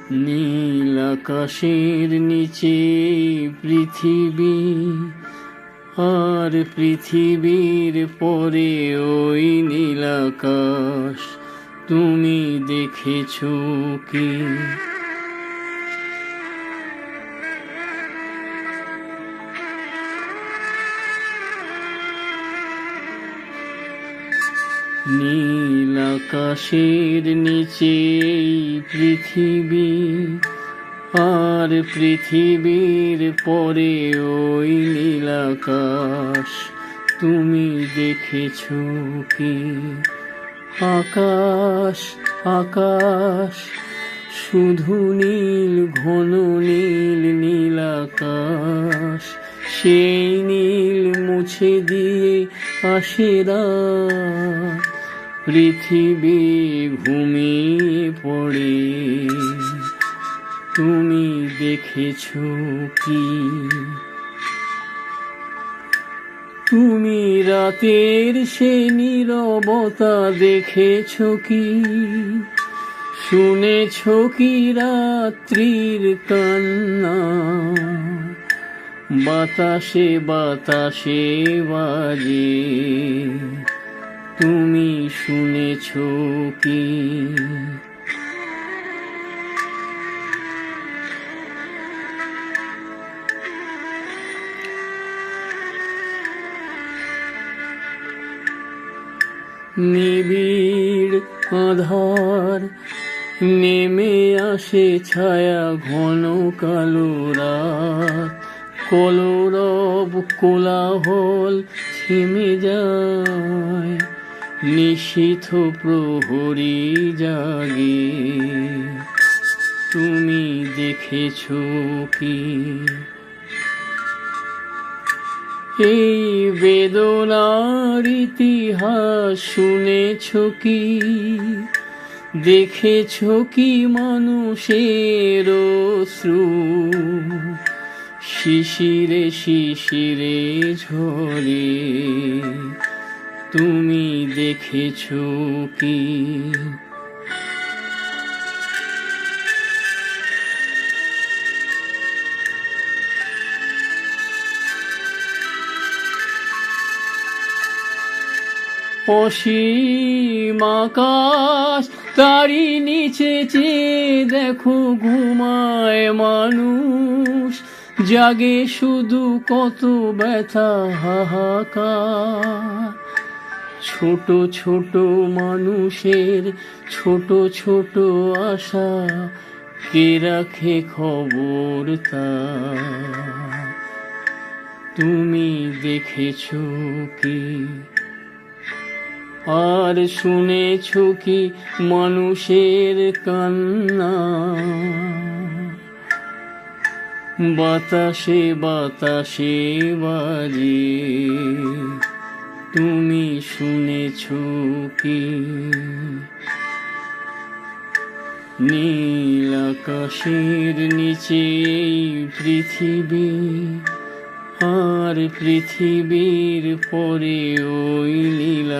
নীল আকাশের নিচে পৃথিবী, আর পৃথিবীর পরে ওই নীল আকাশ তুমি দেখেছো কি? নীল আকাশের নিচে পৃথিবী, আর পৃথিবীর পরে ওই নীল আকাশ তুমি দেখেছো কি? আকাশ আকাশ শুধু নীল, ঘন নীল, নীল আকাশ, সেই নীল মুছে দিয়ে আসে রাত, পৃথিবী ঘুমিয়ে পড়ে, তুমি দেখেছো কি? তুমি রাতের সে নীরবতা দেখেছো কি? শুনেছো কি রাত্রির কান্না? বাতাসে বাতাসে বাজে, তুমি শুনেছো কি? নিবিড় আধার নেমে আসে, ছায়া ঘন কালো রাত, কলরব কোলাহল থেমে যায়, নিশীথ প্রহরী জাগে, তুমি দেখেছো কি? এই বেদনার ইতিহাস শুনেছো কি? দেখেছো কি মানুষের অশ্রু শিশিরে শিশিরে ঝরে, তুমি দেখেছো কি? অসীম আকাশ, তারই নিচে চেয়ে দেখো ঘুমায় মানুষ, জাগে শুধু কত ব্যথা হাহাকার, ছোট ছোট মানুষের ছোট ছোট আশা, কে রাখে খবর তার, তুমি দেখেছো কি? আর শুনেছো কি মানুষের কান্না? বাতাসে বাতাসে বাজে, তুমি শুনেছো কি? নীল আকাশের নিচে পৃথিবী, আর পৃথিবীর পরে ওই নীল